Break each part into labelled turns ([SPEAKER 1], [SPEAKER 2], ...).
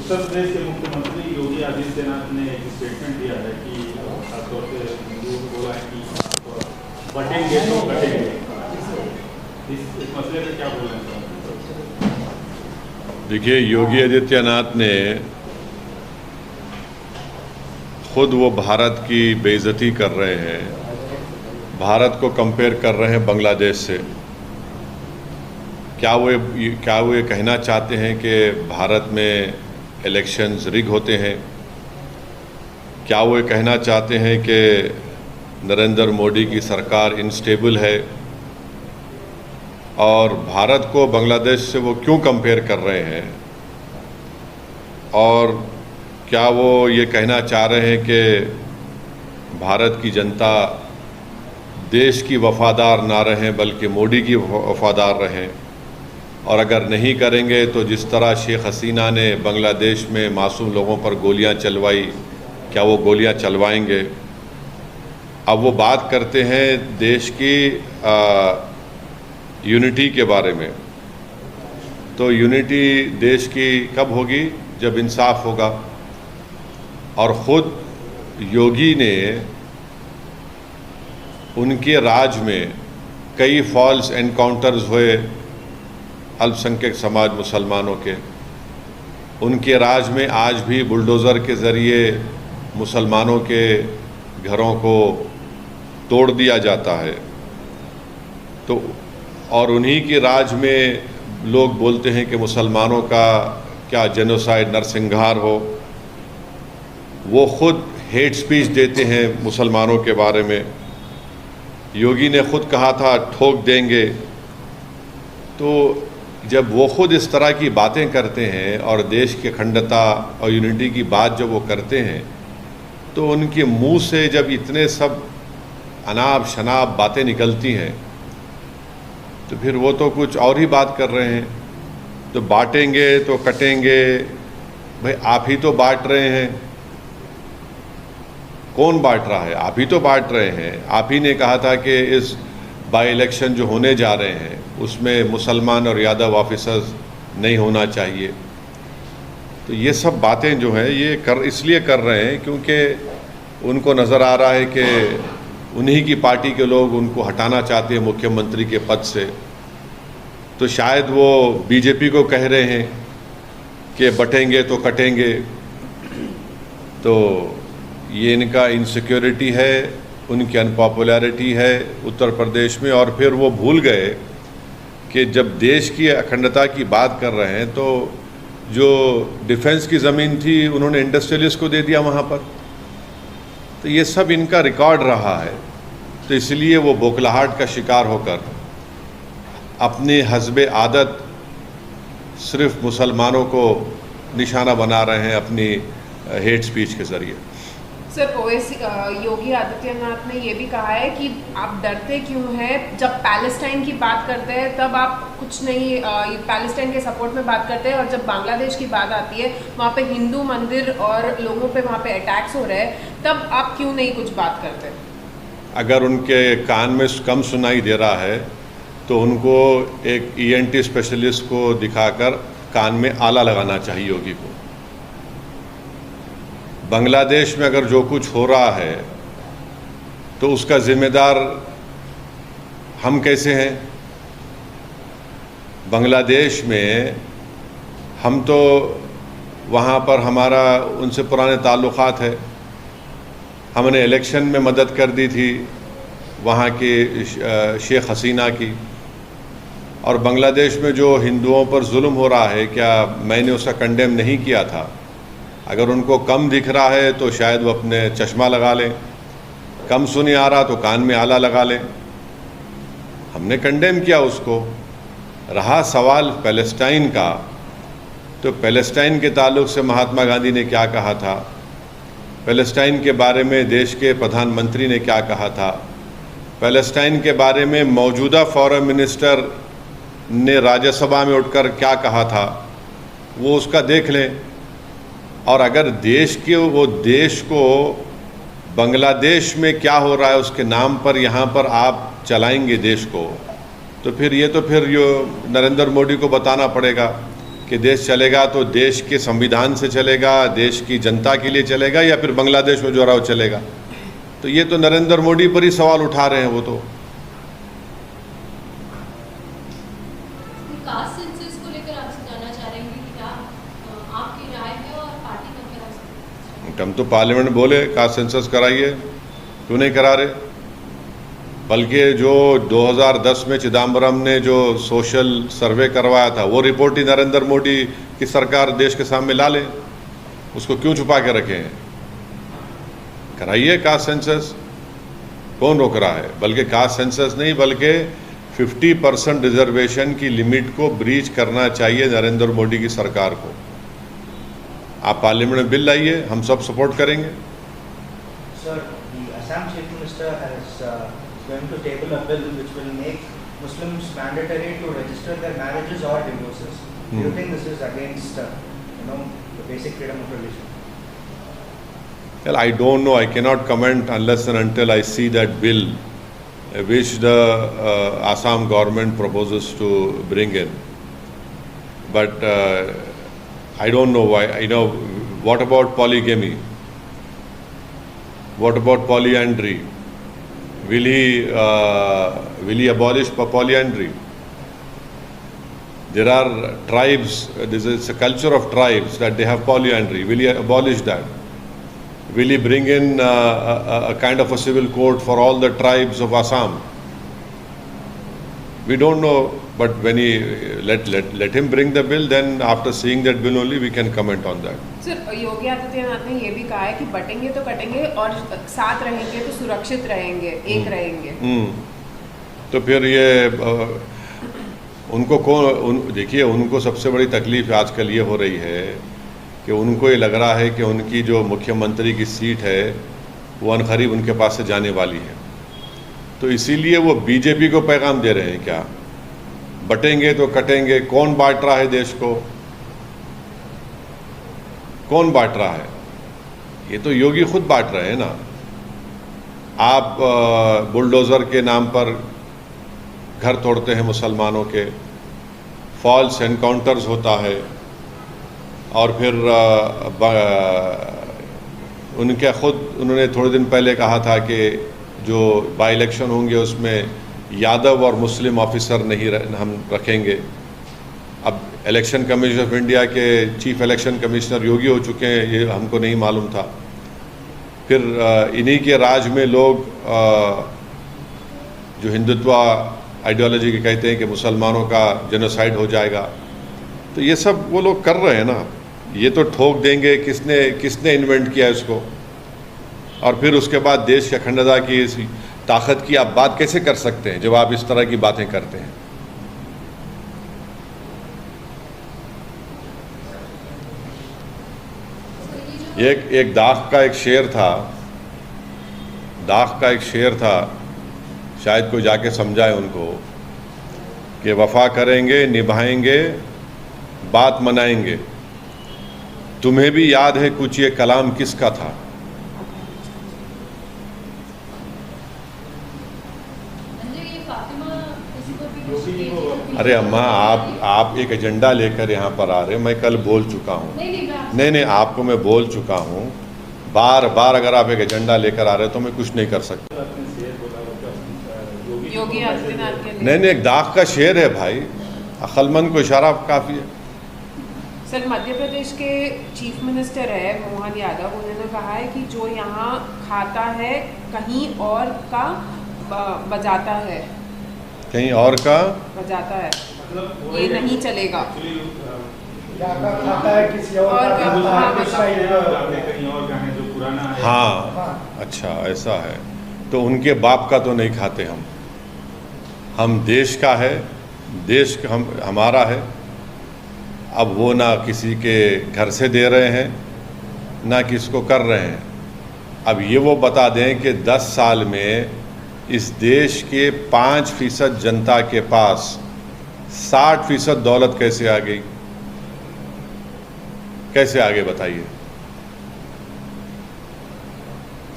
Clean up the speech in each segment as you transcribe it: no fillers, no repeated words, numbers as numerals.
[SPEAKER 1] उत्तर प्रदेश के मुख्यमंत्री योगी आदित्यनाथ ने एक स्टेटमेंट दिया है कि खासतौर से हिंदुओं को बोला है कि आप बटेंगे तो कटेंगे। इस मसले पर क्या बोल रहे हैं?
[SPEAKER 2] देखिए, योगी आदित्यनाथ ने खुद वो भारत की बेइज्जती कर रहे हैं, भारत को कंपेयर कर रहे हैं बांग्लादेश से। क्या वो ये कहना चाहते हैं कि भारत में इलेक्शंस रिग होते हैं? क्या वो ये कहना चाहते हैं कि नरेंद्र मोदी की सरकार इनस्टेबल है? और भारत को बांग्लादेश से वो क्यों कंपेयर कर रहे हैं? और क्या वो ये कहना चाह रहे हैं कि भारत की जनता देश की वफादार ना रहें बल्कि मोदी की वफादार रहें? और अगर नहीं करेंगे तो जिस तरह शेख हसीना ने बांग्लादेश में मासूम लोगों पर गोलियां चलवाई, क्या वो गोलियां चलवाएंगे? अब वो बात करते हैं देश की यूनिटी के बारे में। तो यूनिटी देश की कब होगी? जब इंसाफ होगा। और ख़ुद योगी ने उनके राज में कई फॉल्स एनकाउंटर्स हुए अल्पसंख्यक समाज मुसलमानों के। उनके राज में आज भी बुलडोज़र के ज़रिए मुसलमानों के घरों को तोड़ दिया जाता है। तो और उन्हीं के राज में लोग बोलते हैं कि मुसलमानों का क्या जेनोसाइड नरसंहार हो। वो खुद हेट स्पीच देते हैं मुसलमानों के बारे में। योगी ने खुद कहा था ठोक देंगे। तो जब वो खुद इस तरह की बातें करते हैं और देश की अखंडता और यूनिटी की बात जब वो करते हैं, तो उनके मुंह से जब इतने सब अनाप शनाप बातें निकलती हैं तो फिर वो तो कुछ और ही बात कर रहे हैं। तो बांटेंगे तो कटेंगे, भाई आप ही तो बांट रहे हैं। कौन बांट रहा है? आप ही तो बांट रहे हैं। आप ही ने कहा था कि इस बाई इलेक्शन जो होने जा रहे हैं उसमें मुसलमान और यादव ऑफिसर्स नहीं होना चाहिए। तो ये सब बातें जो हैं ये इसलिए कर रहे हैं क्योंकि उनको नज़र आ रहा है कि उन्हीं की पार्टी के लोग उनको हटाना चाहते हैं मुख्यमंत्री के पद से। तो शायद वो बीजेपी को कह रहे हैं कि बटेंगे तो कटेंगे। तो ये इनका इनसिक्योरिटी है, उनकी अनपॉपुलैरिटी है उत्तर प्रदेश में। और फिर वो भूल गए कि जब देश की अखंडता की बात कर रहे हैं तो जो डिफेंस की ज़मीन थी उन्होंने इंडस्ट्रियलिस्ट को दे दिया वहाँ पर। तो ये सब इनका रिकॉर्ड रहा है। तो इसलिए वो बौखलाहट का शिकार होकर अपनी हस्बे आदत सिर्फ मुसलमानों को निशाना बना रहे हैं अपनी हेट स्पीच के ज़रिए।
[SPEAKER 3] सर, ओवैसी योगी आदित्यनाथ ने ये भी कहा है कि आप डरते क्यों हैं? जब पैलेस्टाइन की बात करते हैं तब आप कुछ नहीं, पैलेस्टाइन के सपोर्ट में बात करते हैं, और जब बांग्लादेश की बात आती है वहाँ पे हिंदू मंदिर और लोगों पे वहाँ पे अटैक्स हो रहे हैं, तब आप क्यों नहीं कुछ बात करते?
[SPEAKER 2] अगर उनके कान में कम सुनाई दे रहा है तो उनको एक ENT स्पेशलिस्ट को दिखाकर कान में आला लगाना चाहिए योगी को। बांग्लादेश में अगर जो कुछ हो रहा है तो उसका जिम्मेदार हम कैसे हैं? बांग्लादेश में हम तो वहाँ पर हमारा उनसे पुराने ताल्लुक़ात है। हमने इलेक्शन में मदद कर दी थी वहाँ की शेख हसीना की। और बांग्लादेश में जो हिंदुओं पर जुल्म हो रहा है, क्या मैंने उसका कंडेम नहीं किया था? अगर उनको कम दिख रहा है तो शायद वो अपने चश्मा लगा लें, कम सुनी आ रहा तो कान में आला लगा लें। हमने कंडेम किया उसको। रहा सवाल पैलेस्टाइन का, तो पैलेस्टाइन के ताल्लुक़ से महात्मा गांधी ने क्या कहा था, पैलेस्टाइन के बारे में देश के प्रधानमंत्री ने क्या कहा था, पैलेस्टाइन के बारे में मौजूदा फॉरेन मिनिस्टर ने राज्यसभा में उठकर क्या कहा था, वो उसका देख लें। और अगर देश को बांग्लादेश में क्या हो रहा है उसके नाम पर यहाँ पर आप चलाएंगे देश को, तो फिर ये नरेंद्र मोदी को बताना पड़ेगा कि देश चलेगा तो देश के संविधान से चलेगा, देश की जनता के लिए चलेगा, या फिर बांग्लादेश में जो रहा वो चलेगा। तो ये तो नरेंद्र मोदी पर ही सवाल उठा रहे हैं वो तो।
[SPEAKER 4] कास्ट सेंसस को लेकर आपसे जानना चाह रहे हैं कि क्या आपकी राय है और पार्टी का क्या राय है?
[SPEAKER 2] हम तो पार्लियामेंट बोले कास्ट सेंसस कराइए, क्यों नहीं करा रहे? बल्कि जो 2010 में चिदम्बरम ने जो सोशल सर्वे करवाया था वो रिपोर्ट ही नरेंद्र मोदी की सरकार देश के सामने ला ले, उसको क्यों छुपा के रखे हैं? कराइए कास्ट सेंसस, कौन रोक रहा है? बल्कि कास्ट सेंसस नहीं, बल्कि 50% रिजर्वेशन की लिमिट को ब्रीच करना चाहिए नरेंद्र मोदी की सरकार को। आप पार्लियामेंट में बिल लाइए, हम सब सपोर्ट करेंगे।
[SPEAKER 5] Sir, the Assam Chief Minister is going to table a bill which will make Muslims mandatory to register their marriages or divorces. Do you think this is against, the basic freedom of religion?
[SPEAKER 2] Well, I don't know. I cannot comment unless and until I see that bill which the Assam government proposes to bring in. But I don't know why. What about polygamy? What about polyandry? Will he abolish polyandry? There are tribes. This is a culture of tribes that they have polyandry. Will he abolish that? Will he bring in a kind of a civil code for all the tribes of Assam? We don't know, but when he let him bring the bill, then after seeing that bill only we can comment on that.
[SPEAKER 3] Sir, Yogi Adityanath ने ये भी कहा है कि बटेंगे तो कटेंगे और साथ रहेंगे तो सुरक्षित रहेंगे, एक रहेंगे।
[SPEAKER 2] तो फिर ये देखिए, उनको सबसे बड़ी तकलीफ आजकल ये हो रही है कि उनको ये लग रहा है कि उनकी जो मुख्यमंत्री की सीट है वो अनकरीब उनके पास से जाने वाली है। तो इसीलिए वो बीजेपी को पैगाम दे रहे हैं, क्या बटेंगे तो कटेंगे। कौन बांट रहा है देश को? कौन बांट रहा है? ये तो योगी खुद बांट रहे हैं ना। आप बुलडोज़र के नाम पर घर तोड़ते हैं मुसलमानों के, फॉल्स एनकाउंटर्स होता है, और फिर उन्होंने थोड़े दिन पहले कहा था कि जो बाई इलेक्शन होंगे उसमें यादव और मुस्लिम ऑफिसर नहीं हम रखेंगे। अब इलेक्शन कमीशन ऑफ इंडिया के चीफ इलेक्शन कमिश्नर योगी हो चुके हैं, ये हमको नहीं मालूम था। फिर इन्हीं के राज में लोग जो हिंदुत्व आइडियोलॉजी के कहते हैं कि मुसलमानों का जेनोसाइड हो जाएगा। तो ये सब वो लोग कर रहे हैं ना। ये तो ठोक देंगे किसने इन्वेंट किया इसको, और फिर उसके बाद देश की अखंडता की इस ताकत की आप बात कैसे कर सकते हैं जब आप इस तरह की बातें करते हैं? एक दाख का एक शेर था, शायद कोई जाके समझाए उनको कि वफा करेंगे, निभाएंगे, बात मनाएंगे। तुम्हें भी याद है कुछ ये कलाम किसका था? अरे अम्मा, आप एक एजेंडा लेकर यहाँ पर आ रहे हैं। मैं कल बोल चुका हूँ। नहीं, आपको मैं बोल चुका हूँ। बार बार अगर आप एक एजेंडा लेकर आ रहे हो तो मैं कुछ नहीं कर सकता।
[SPEAKER 3] योगी आदित्यनाथ के
[SPEAKER 2] नहीं, एक दाग का शेर है भाई, अक्लमंद को इशारा काफ़ी है।
[SPEAKER 3] सर, मध्य प्रदेश के चीफ मिनिस्टर है मोहन यादव, उन्होंने कहा है कि जो यहाँ खाता है कहीं और का बजाता है,
[SPEAKER 2] कहीं और का
[SPEAKER 3] बजाता है, मतलब ये नहीं चलेगा।
[SPEAKER 5] खाता है किसी और का,
[SPEAKER 2] हाँ, अच्छा ऐसा है। तो उनके बाप का तो नहीं खाते हम देश का है, देश हमारा है। अब वो ना किसी के घर से दे रहे हैं ना किसको कर रहे हैं। अब ये वो बता दें कि 10 साल में इस देश के 5% जनता के पास 60% दौलत कैसे आ गई? कैसे आगे बताइए?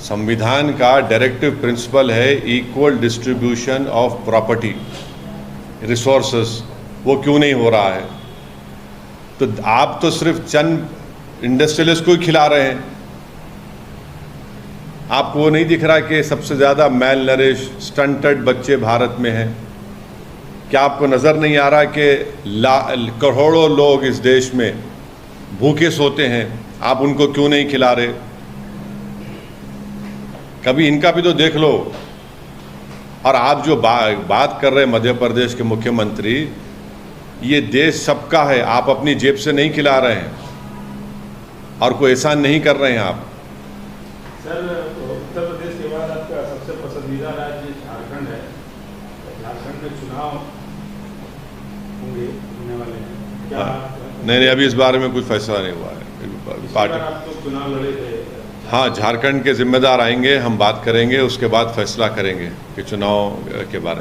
[SPEAKER 2] संविधान का डायरेक्टिव प्रिंसिपल है equal distribution of property resources, वो क्यों नहीं हो रहा है? तो आप तो सिर्फ चंद इंडस्ट्रियलिस्ट को ही खिला रहे हैं। आपको वो नहीं दिख रहा कि सबसे ज़्यादा मेल नरिश स्टंटेड बच्चे भारत में हैं? क्या आपको नज़र नहीं आ रहा कि करोड़ों लोग इस देश में भूखे सोते हैं, आप उनको क्यों नहीं खिला रहे? कभी इनका भी तो देख लो। और आप जो बात कर रहे हैं मध्य प्रदेश के मुख्यमंत्री, ये देश सबका है, आप अपनी जेब से नहीं खिला रहे हैं और कोई एहसान नहीं कर रहे हैं आप।
[SPEAKER 1] सर, उत्तर प्रदेश के बाद आपका सबसे पसंदीदा राज्य झारखंड है। झारखंड में चुनाव होने वाले हैं क्या?
[SPEAKER 2] नहीं, अभी इस बारे में कुछ फैसला नहीं हुआ है।
[SPEAKER 1] पार्टी आप तो चुनाव लड़े थे।
[SPEAKER 2] हाँ, झारखंड के जिम्मेदार आएंगे, हम बात करेंगे, उसके बाद फैसला करेंगे कि चुनाव के बारे में।